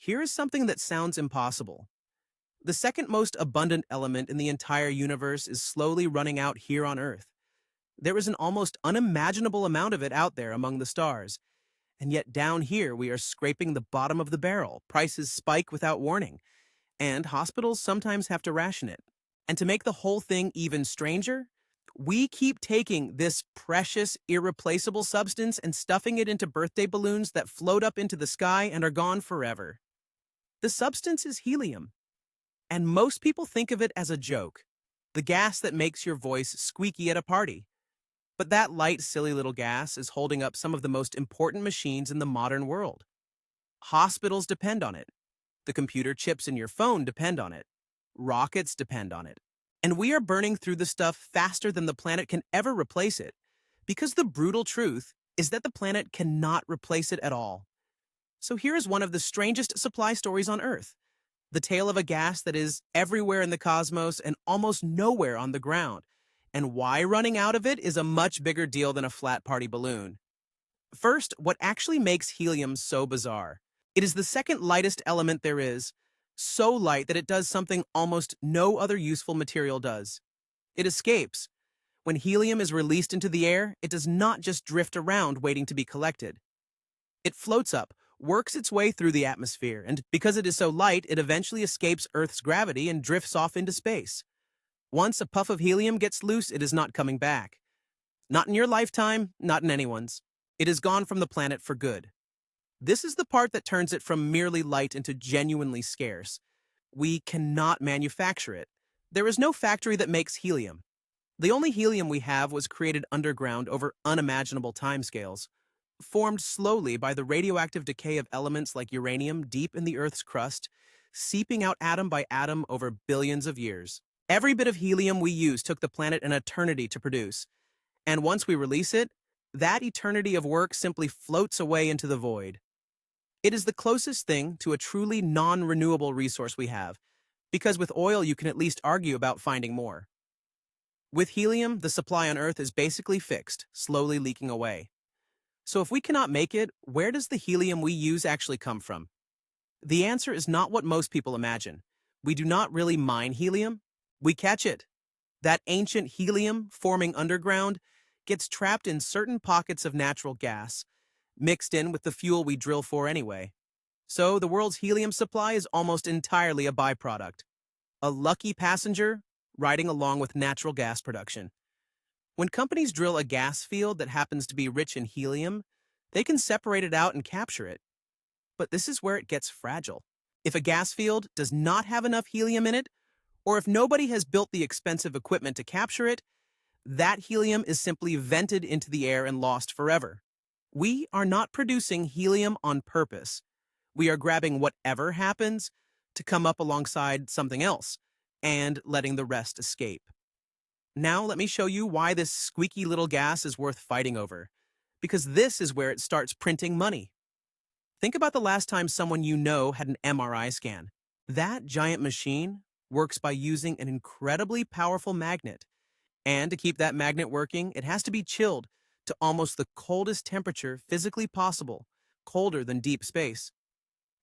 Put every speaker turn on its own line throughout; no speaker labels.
Here is something that sounds impossible. The second most abundant element in the entire universe is slowly running out here on Earth. There is an almost unimaginable amount of it out there among the stars. And yet down here we are scraping the bottom of the barrel. Prices spike without warning. And hospitals sometimes have to ration it. And to make the whole thing even stranger, we keep taking this precious, irreplaceable substance and stuffing it into birthday balloons that float up into the sky and are gone forever. The substance is helium. And most people think of it as a joke, the gas that makes your voice squeaky at a party. But that light, silly little gas is holding up some of the most important machines in the modern world. Hospitals depend on it. The computer chips in your phone depend on it. Rockets depend on it. And we are burning through the stuff faster than the planet can ever replace it, because the brutal truth is that the planet cannot replace it at all. So here is one of the strangest supply stories on Earth. The tale of a gas that is everywhere in the cosmos and almost nowhere on the ground, and why running out of it is a much bigger deal than a flat party balloon. First, what actually makes helium so bizarre? It is the second lightest element there is, so light that it does something almost no other useful material does. It escapes. When helium is released into the air, it does not just drift around waiting to be collected. It floats up, works its way through the atmosphere, and because it is so light, it eventually escapes Earth's gravity and drifts off into space. Once a puff of helium gets loose, it is not coming back. Not in your lifetime, not in anyone's. It is gone from the planet for good. This is the part that turns it from merely light into genuinely scarce. We cannot manufacture it. There is no factory that makes helium. The only helium we have was created underground over unimaginable timescales, formed slowly by the radioactive decay of elements like uranium deep in the Earth's crust, seeping out atom by atom over billions of years. Every bit of helium we use took the planet an eternity to produce, and once we release it, that eternity of work simply floats away into the void. It is the closest thing to a truly non-renewable resource we have, because with oil you can at least argue about finding more. With helium, the supply on Earth is basically fixed, slowly leaking away. So if we cannot make it, where does the helium we use actually come from? The answer is not what most people imagine. We do not really mine helium. We catch it. That ancient helium, forming underground, gets trapped in certain pockets of natural gas, mixed in with the fuel we drill for anyway. So the world's helium supply is almost entirely a byproduct. A lucky passenger riding along with natural gas production. When companies drill a gas field that happens to be rich in helium, they can separate it out and capture it. But this is where it gets fragile. If a gas field does not have enough helium in it, or if nobody has built the expensive equipment to capture it, that helium is simply vented into the air and lost forever. We are not producing helium on purpose. We are grabbing whatever happens to come up alongside something else and letting the rest escape. Now let me show you why this squeaky little gas is worth fighting over, because this is where it starts printing money. Think about the last time someone you know had an MRI scan. That giant machine works by using an incredibly powerful magnet. And to keep that magnet working, it has to be chilled to almost the coldest temperature physically possible, colder than deep space.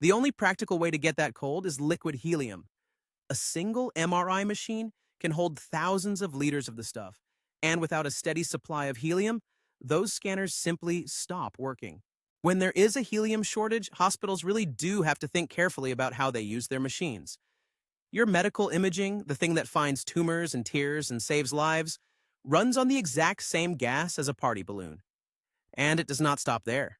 The only practical way to get that cold is liquid helium. A single MRI machine can hold thousands of liters of the stuff, and without a steady supply of helium, those scanners simply stop working. When there is a helium shortage, hospitals really do have to think carefully about how they use their machines. Your medical imaging, the thing that finds tumors and tears and saves lives, runs on the exact same gas as a party balloon. And it does not stop there.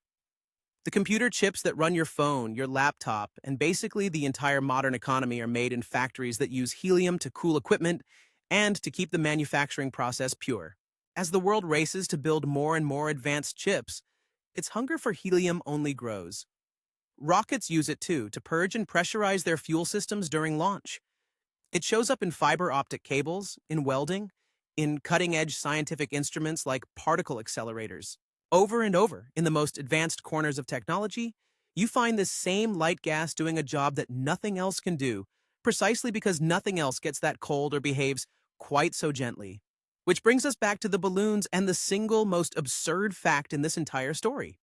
The computer chips that run your phone, your laptop, and basically the entire modern economy are made in factories that use helium to cool equipment and to keep the manufacturing process pure. As the world races to build more and more advanced chips, its hunger for helium only grows. Rockets use it too to purge and pressurize their fuel systems during launch. It shows up in fiber optic cables, in welding, in cutting-edge scientific instruments like particle accelerators. Over and over, in the most advanced corners of technology, you find this same light gas doing a job that nothing else can do, precisely because nothing else gets that cold or behaves quite so gently. Which brings us back to the balloons and the single most absurd fact in this entire story.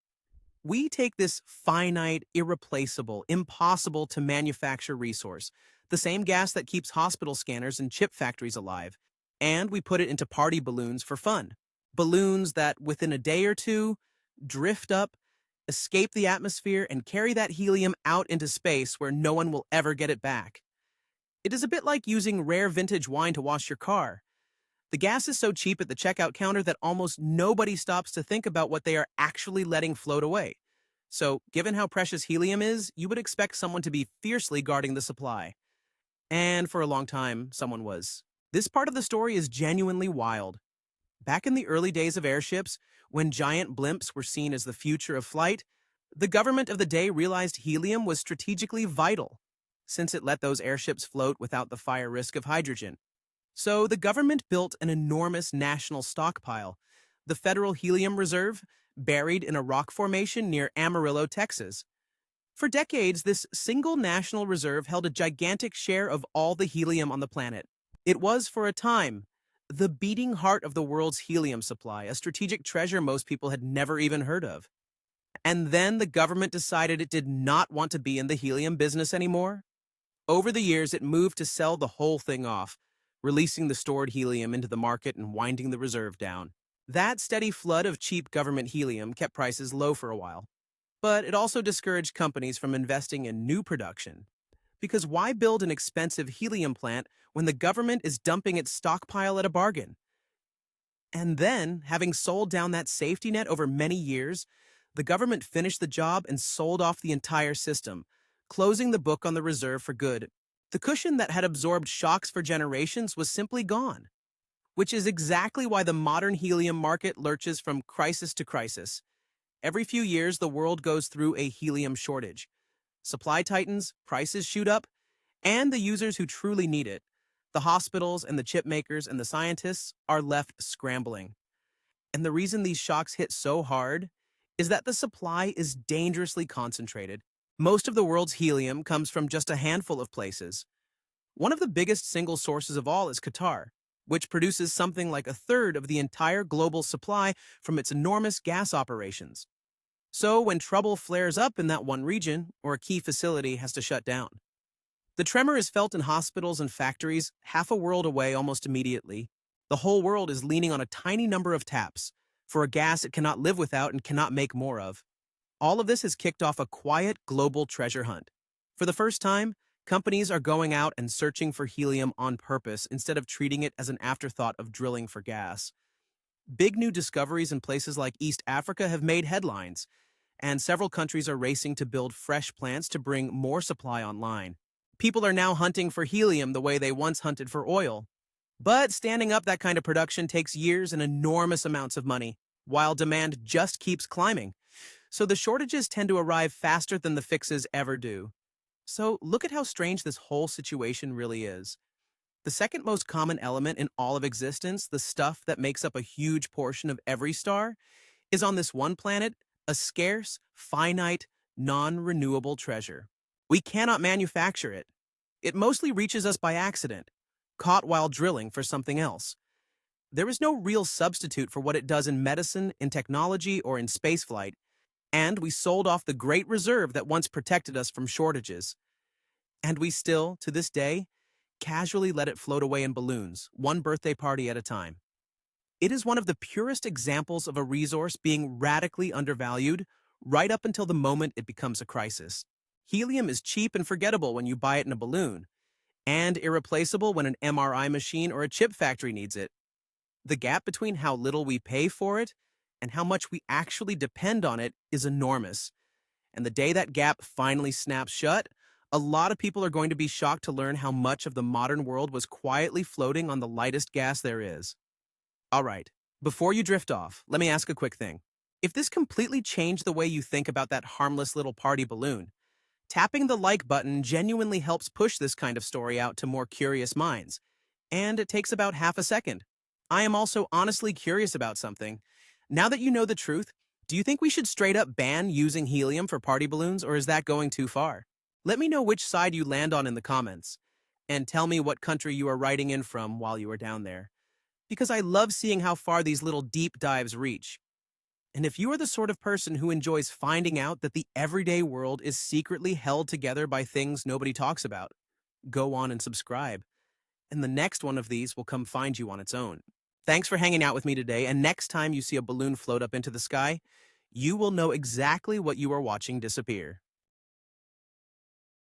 We take this finite, irreplaceable, impossible to manufacture resource, the same gas that keeps hospital scanners and chip factories alive, and we put it into party balloons for fun. Balloons that, within a day or two, drift up, escape the atmosphere, and carry that helium out into space where no one will ever get it back. It is a bit like using rare vintage wine to wash your car. The gas is so cheap at the checkout counter that almost nobody stops to think about what they are actually letting float away. So, given how precious helium is, you would expect someone to be fiercely guarding the supply. And for a long time, someone was. This part of the story is genuinely wild. Back in the early days of airships, when giant blimps were seen as the future of flight, the government of the day realized helium was strategically vital, since it let those airships float without the fire risk of hydrogen. So the government built an enormous national stockpile, the Federal Helium Reserve, buried in a rock formation near Amarillo, Texas. For decades, this single national reserve held a gigantic share of all the helium on the planet. It was, for a time, the beating heart of the world's helium supply, a strategic treasure most people had never even heard of. And then the government decided it did not want to be in the helium business anymore. Over the years, it moved to sell the whole thing off, releasing the stored helium into the market and winding the reserve down. That steady flood of cheap government helium kept prices low for a while. But it also discouraged companies from investing in new production. Because why build an expensive helium plant when the government is dumping its stockpile at a bargain? And then, having sold down that safety net over many years, the government finished the job and sold off the entire system, closing the book on the reserve for good. The cushion that had absorbed shocks for generations was simply gone, which is exactly why the modern helium market lurches from crisis to crisis. Every few years, the world goes through a helium shortage. Supply tightens, prices shoot up, and the users who truly need it, the hospitals and the chip makers and the scientists, are left scrambling. And the reason these shocks hit so hard is that the supply is dangerously concentrated. Most of the world's helium comes from just a handful of places. One of the biggest single sources of all is Qatar, which produces something like a third of the entire global supply from its enormous gas operations. So when trouble flares up in that one region, or a key facility has to shut down, the tremor is felt in hospitals and factories half a world away almost immediately. The whole world is leaning on a tiny number of taps for a gas it cannot live without and cannot make more of. All of this has kicked off a quiet global treasure hunt. For the first time, companies are going out and searching for helium on purpose instead of treating it as an afterthought of drilling for gas. Big new discoveries in places like East Africa have made headlines, and several countries are racing to build fresh plants to bring more supply online. People are now hunting for helium the way they once hunted for oil. But standing up that kind of production takes years and enormous amounts of money, while demand just keeps climbing. So the shortages tend to arrive faster than the fixes ever do. So look at how strange this whole situation really is. The second most common element in all of existence, the stuff that makes up a huge portion of every star, is on this one planet, a scarce, finite, non-renewable treasure. We cannot manufacture it. It mostly reaches us by accident, caught while drilling for something else. There is no real substitute for what it does in medicine, in technology, or in spaceflight, and we sold off the great reserve that once protected us from shortages. And we still, to this day, casually let it float away in balloons, one birthday party at a time. It is one of the purest examples of a resource being radically undervalued right up until the moment it becomes a crisis. Helium is cheap and forgettable when you buy it in a balloon, and irreplaceable when an MRI machine or a chip factory needs it. The gap between how little we pay for it and how much we actually depend on it is enormous. And the day that gap finally snaps shut, a lot of people are going to be shocked to learn how much of the modern world was quietly floating on the lightest gas there is. All right, before you drift off, let me ask a quick thing. If this completely changed the way you think about that harmless little party balloon, tapping the like button genuinely helps push this kind of story out to more curious minds. And it takes about half a second. I am also honestly curious about something. Now that you know the truth, do you think we should straight up ban using helium for party balloons, or is that going too far? Let me know which side you land on in the comments, and tell me what country you are writing in from while you are down there, because I love seeing how far these little deep dives reach. And if you are the sort of person who enjoys finding out that the everyday world is secretly held together by things nobody talks about, go on and subscribe. And the next one of these will come find you on its own. Thanks for hanging out with me today, and next time you see a balloon float up into the sky, you will know exactly what you are watching disappear.